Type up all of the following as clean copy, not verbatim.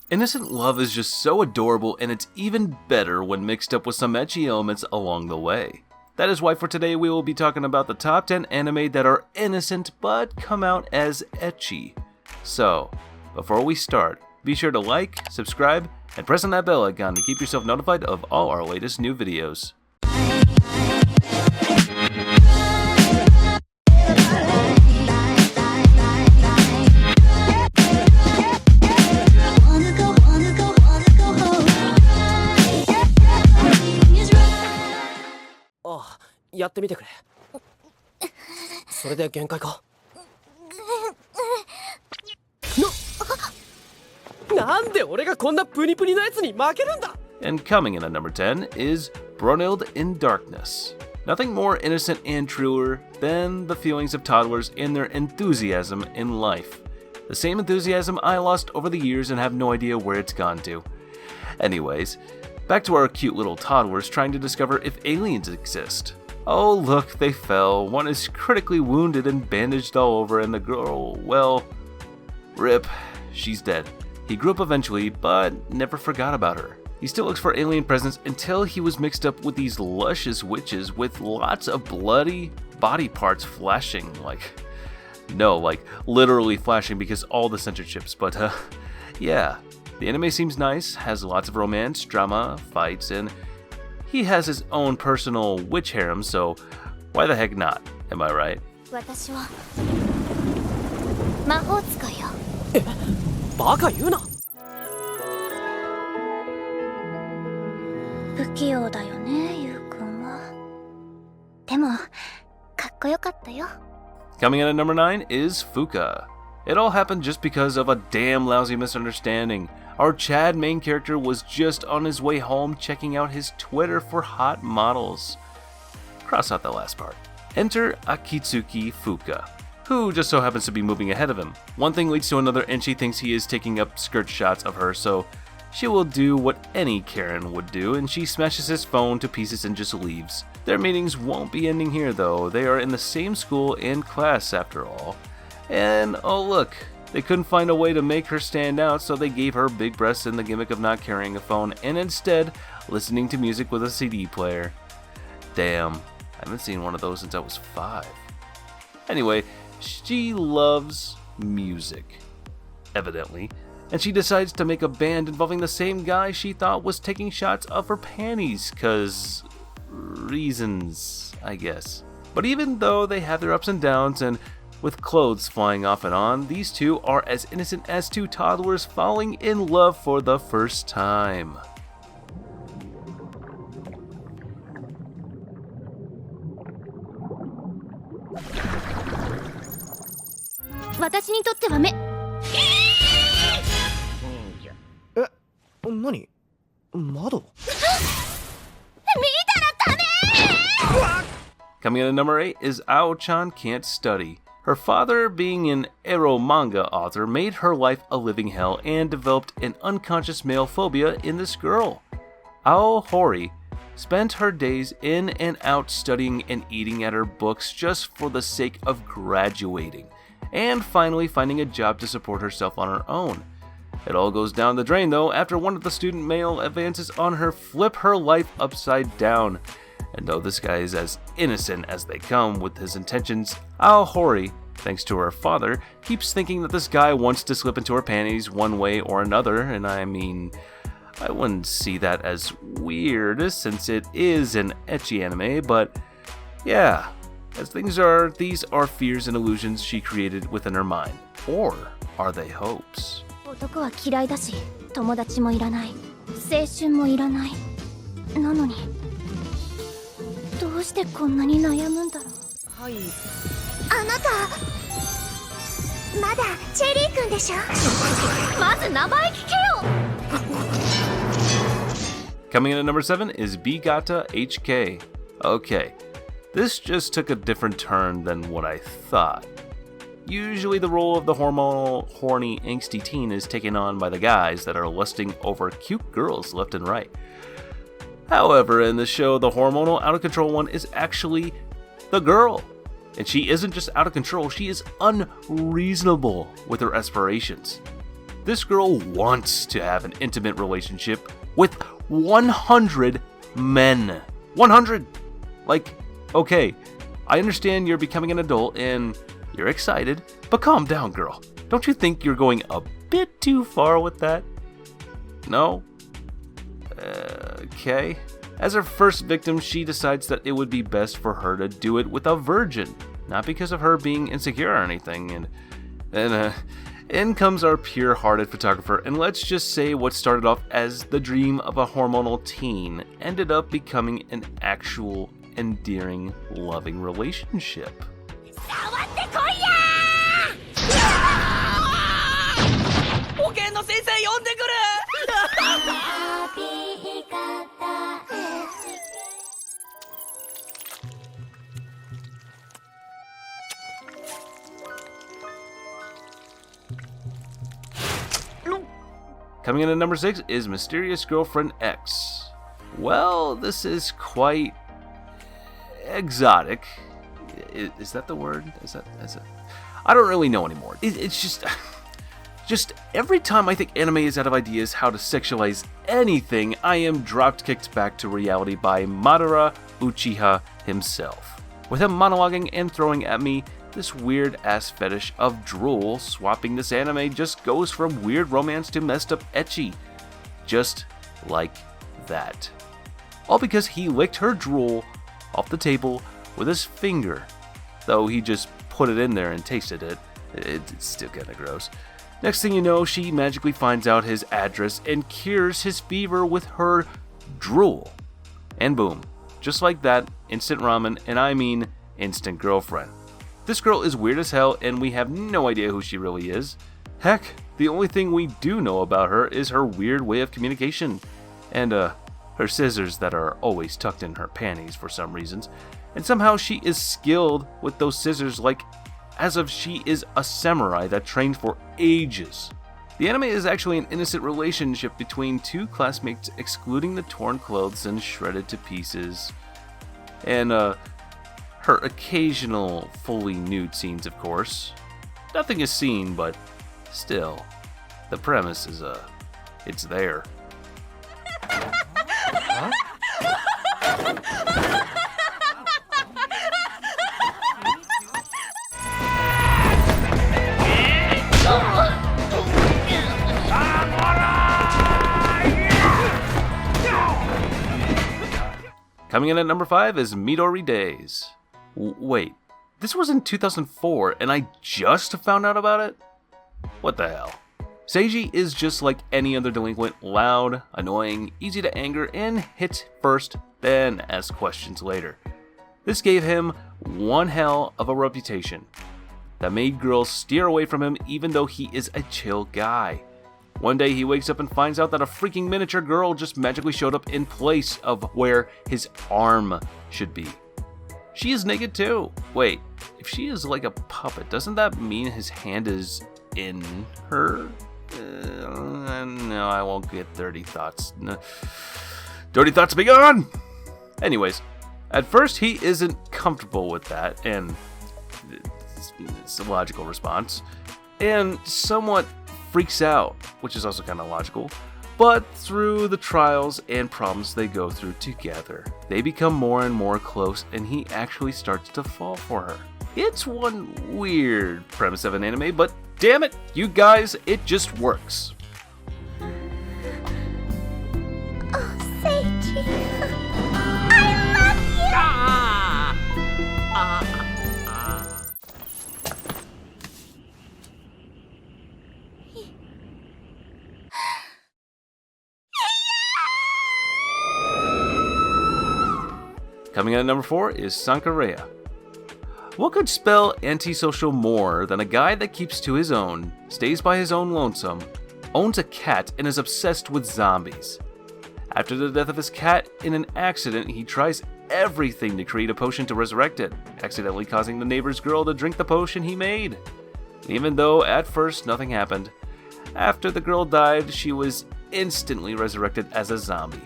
Innocent love is just so adorable, and it's even better when mixed up with some ecchi elements along the way. That is why for today we will be talking about the top 10 anime that are innocent but come out as ecchi. So, before we start, be sure to like, subscribe, and press on that bell icon to keep yourself notified of all our latest new videos. Oh, やってみてくれ。それで限界か。なんで俺がこんなプニプニなやつに負けるんだ? And coming in at number 10 is Brynhildr in Darkness. Nothing more innocent and truer than the feelings of toddlers and their enthusiasm in life. The same enthusiasm I lost over the years and have no idea where it's gone to. Anyways, back to our cute little toddlers trying to discover if aliens exist. Oh look, they fell. One is critically wounded and bandaged all over, and the girl, well, rip, she's dead. He grew up eventually, but never forgot about her. He still looks for alien presence until he was mixed up with these luscious witches with lots of bloody body parts flashing, like literally flashing because all the censorships, but yeah. The anime seems nice, has lots of romance, drama, fights, and he has his own personal witch harem, so why the heck not? Am I right? 私は魔法使いよ。バカ言うな。不器用だよね、ゆうくんは。でも、かっこよかったよ。Coming in at number 9 is Fuuka. It all happened just because of a damn lousy misunderstanding. Our Chad main character was just on his way home checking out his Twitter for hot models. Cross out the last part. Enter Akitsuki Fuuka, who just so happens to be moving ahead of him. One thing leads to another and she thinks he is taking up skirt shots of her, so she will do what any Karen would do, and she smashes his phone to pieces and just leaves. Their meetings won't be ending here though. They are in the same school and class after all. And oh look, they couldn't find a way to make her stand out, so they gave her big breasts and the gimmick of not carrying a phone and instead listening to music with a CD player. Damn, I haven't seen one of those since I was 5. Anyway, she loves music, evidently, and she decides to make a band involving the same guy she thought was taking shots of her panties, 'cause reasons, I guess. But even though they have their ups and downs and with clothes flying off and on, these two are as innocent as two toddlers falling in love for the first time. Nani? 窓? Coming in at number 8 is Ao-chan Can't Study. Her father, being an ero manga author, made her life a living hell and developed an unconscious male phobia in this girl. Ao Hori spent her days in and out studying and eating at her books just for the sake of graduating, and finally finding a job to support herself on her own. It all goes down the drain though after one of the student male advances on her flip her life upside down. And though this guy is as innocent as they come with his intentions, Ao Hori, thanks to her father, keeps thinking that this guy wants to slip into her panties one way or another, and I mean, I wouldn't see that as weird since it is an ecchi anime, but yeah, as things are, these are fears and illusions she created within her mind. Or are they hopes? 男は嫌いだし、友達もいらない、青春もいらない。なのに、どうしてこんなに悩むんだろう。はい。あなた、まだチェリー君でしょ。まず名前聞けよ。Coming in at number 7 is B-gata H-kei. Okay, this just took a different turn than what I thought. Usually the role of the hormonal, horny, angsty teen is taken on by the guys that are lusting over cute girls left and right. However, in this show, the hormonal, out-of-control one is actually the girl. And she isn't just out of control, she is unreasonable with her aspirations. This girl wants to have an intimate relationship with 100 men. 100! Like, okay, I understand you're becoming an adult and you're excited, but calm down, girl. Don't you think you're going a bit too far with that? No? Okay. As her first victim, she decides that it would be best for her to do it with a virgin, not because of her being insecure or anything. And in comes our pure-hearted photographer, and let's just say what started off as the dream of a hormonal teen ended up becoming an actual, endearing, loving relationship. Coming in at number 6 is Mysterious Girlfriend X. Well, this is quite exotic. Is that the word? Is it? I don't really know anymore. It's just every time I think anime is out of ideas how to sexualize anything, I am kicked back to reality by Midara Uchiha himself. With him monologuing and throwing at me this weird ass fetish of drool, swapping this anime just goes from weird romance to messed up ecchi. Just like that. All because he licked her drool off the table with his finger. Though he just put it in there and tasted it. It's still kinda gross. Next thing you know, she magically finds out his address and cures his fever with her drool. And boom. Just like that, instant ramen, and I mean instant girlfriend. This girl is weird as hell, and we have no idea who she really is. Heck, the only thing we do know about her is her weird way of communication, and her scissors that are always tucked in her panties for some reasons, and somehow she is skilled with those scissors like as if she is a samurai that trained for ages. The anime is actually an innocent relationship between two classmates, excluding the torn clothes and shredded to pieces, and her occasional fully nude scenes, of course. Nothing is seen, but still, the premise is it's there. Huh? Coming in at number 5 is Midori Days. Wait, this was in 2004 and I just found out about it? What the hell? Seiji is just like any other delinquent, loud, annoying, easy to anger, and hits first, then asks questions later. This gave him one hell of a reputation that made girls steer away from him even though he is a chill guy. One day he wakes up and finds out that a freaking miniature girl just magically showed up in place of where his arm should be. She is naked too. Wait, if she is like a puppet, doesn't that mean his hand is in her? No, I won't get dirty thoughts. No. Dirty thoughts be gone! Anyways, at first he isn't comfortable with that, and it's a logical response, and somewhat freaks out, which is also kind of logical. But through the trials and problems they go through together, they become more and more close, and he actually starts to fall for her. It's one weird premise of an anime, but damn it, you guys, it just works. Oh, Seiji, I love you! Coming in at number 4 is Sankarea. What could spell antisocial more than a guy that keeps to his own, stays by his own lonesome, owns a cat, and is obsessed with zombies? After the death of his cat in an accident, he tries everything to create a potion to resurrect it, accidentally causing the neighbor's girl to drink the potion he made. Even though at first nothing happened, after the girl died, she was instantly resurrected as a zombie.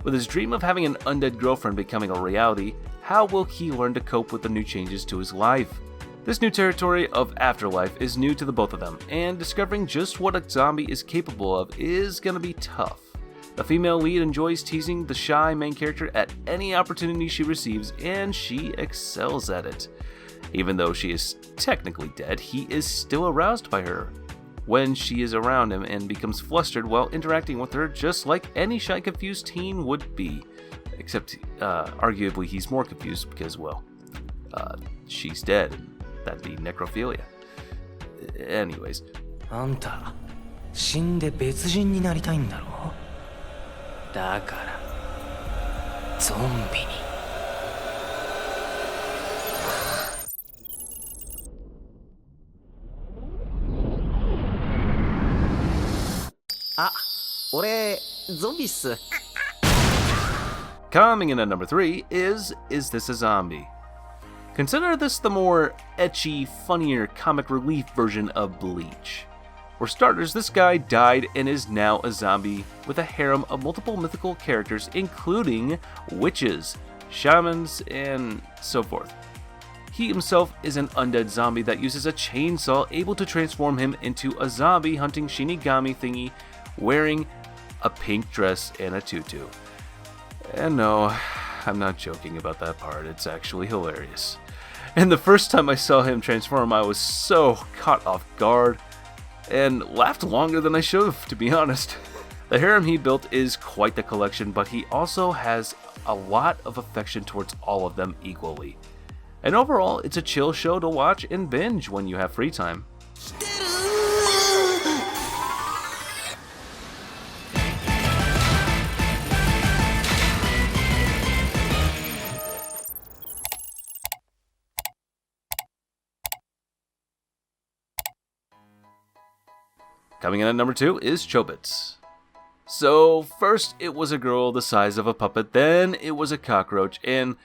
With his dream of having an undead girlfriend becoming a reality, how will he learn to cope with the new changes to his life? This new territory of afterlife is new to the both of them, and discovering just what a zombie is capable of is gonna be tough. The female lead enjoys teasing the shy main character at any opportunity she receives, and she excels at it. Even though she is technically dead, he is still aroused by her when she is around him and becomes flustered while interacting with her, just like any shy, confused teen would be. Except, arguably, he's more confused because, well, she's dead. That'd be necrophilia. Anyways. あんた、死んで別人になりたいんだろ？だから、ゾンビに。あ、俺、ゾンビっす。Coming in at number 3 is This a Zombie? Consider this the more ecchi, funnier comic relief version of Bleach. For starters, this guy died and is now a zombie with a harem of multiple mythical characters, including witches, shamans, and so forth. He himself is an undead zombie that uses a chainsaw able to transform him into a zombie hunting Shinigami thingy wearing a pink dress and a tutu. And no, I'm not joking about that part, it's actually hilarious. And the first time I saw him transform, I was so caught off guard and laughed longer than I should have, to be honest. The harem he built is quite the collection, but he also has a lot of affection towards all of them equally. And overall, it's a chill show to watch and binge when you have free time. Coming in at number 2 is Chobits. So first it was a girl the size of a puppet, then it was a cockroach, and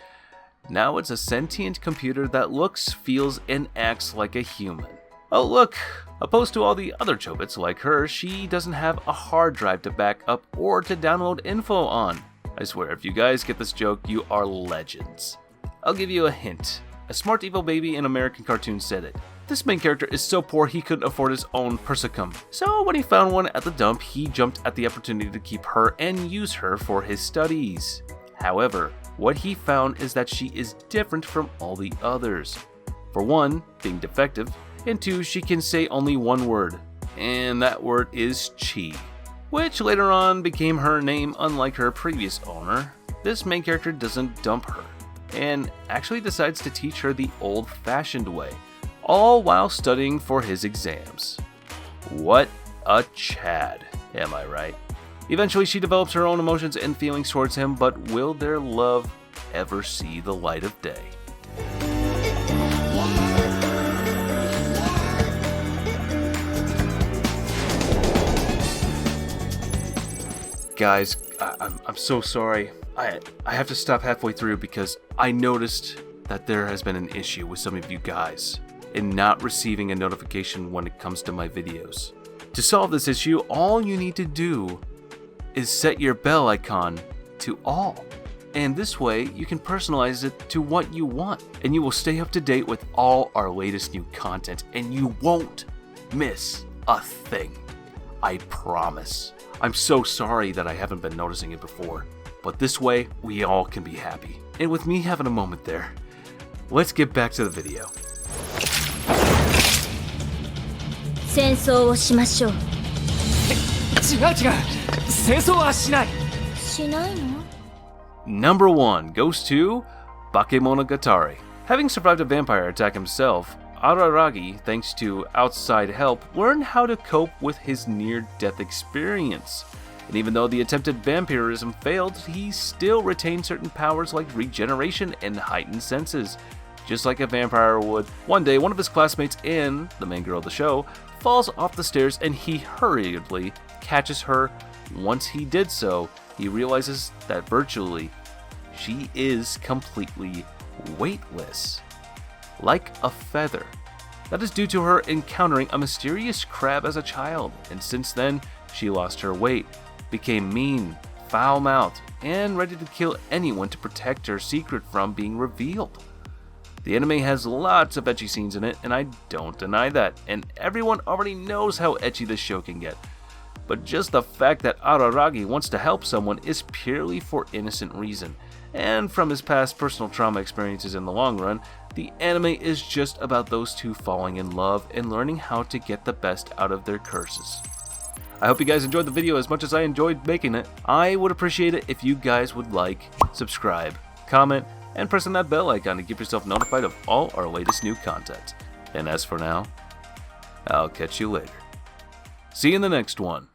now it's a sentient computer that looks, feels, and acts like a human. Oh look, opposed to all the other Chobits like her, she doesn't have a hard drive to back up or to download info on. I swear, if you guys get this joke, you are legends. I'll give you a hint. A smart evil baby in American cartoons said it. This main character is so poor he couldn't afford his own persicum. So when he found one at the dump, he jumped at the opportunity to keep her and use her for his studies. However, what he found is that she is different from all the others. For one, being defective, and two, she can say only one word, and that word is chi, which later on became her name. Unlike her previous owner, this main character doesn't dump her, and actually decides to teach her the old-fashioned way, all while studying for his exams. What a Chad, am I right? Eventually she develops her own emotions and feelings towards him, but will their love ever see the light of day? Guys, I'm so sorry. I have to stop halfway through because I noticed that there has been an issue with some of you guys in not receiving a notification when it comes to my videos. To solve this issue, all you need to do is set your bell icon to all. And this way, you can personalize it to what you want, and you will stay up to date with all our latest new content, and you won't miss a thing. I promise. I'm so sorry that I haven't been noticing it before, but this way, we all can be happy. And with me having a moment there, let's get back to the video. 戦争をしましょう。違う違う、戦争はしない。しないの？ Number 1 goes to Bakemonogatari. Having survived a vampire attack himself, Araragi, thanks to outside help, learned how to cope with his near-death experience. And even though the attempted vampirism failed, he still retained certain powers like regeneration and heightened senses. Just like a vampire would. One day, one of his classmates and the main girl of the show falls off the stairs and he hurriedly catches her. Once he did so, he realizes that virtually she is completely weightless, like a feather. That is due to her encountering a mysterious crab as a child, and since then, she lost her weight, became mean, foul-mouthed, and ready to kill anyone to protect her secret from being revealed. The anime has lots of ecchi scenes in it, and I don't deny that, and everyone already knows how ecchi this show can get. But just the fact that Araragi wants to help someone is purely for innocent reason, and from his past personal trauma experiences in the long run, the anime is just about those two falling in love and learning how to get the best out of their curses. I hope you guys enjoyed the video as much as I enjoyed making it. I would appreciate it if you guys would like, subscribe, comment, and press on that bell icon to keep yourself notified of all our latest new content. And as for now, I'll catch you later. See you in the next one.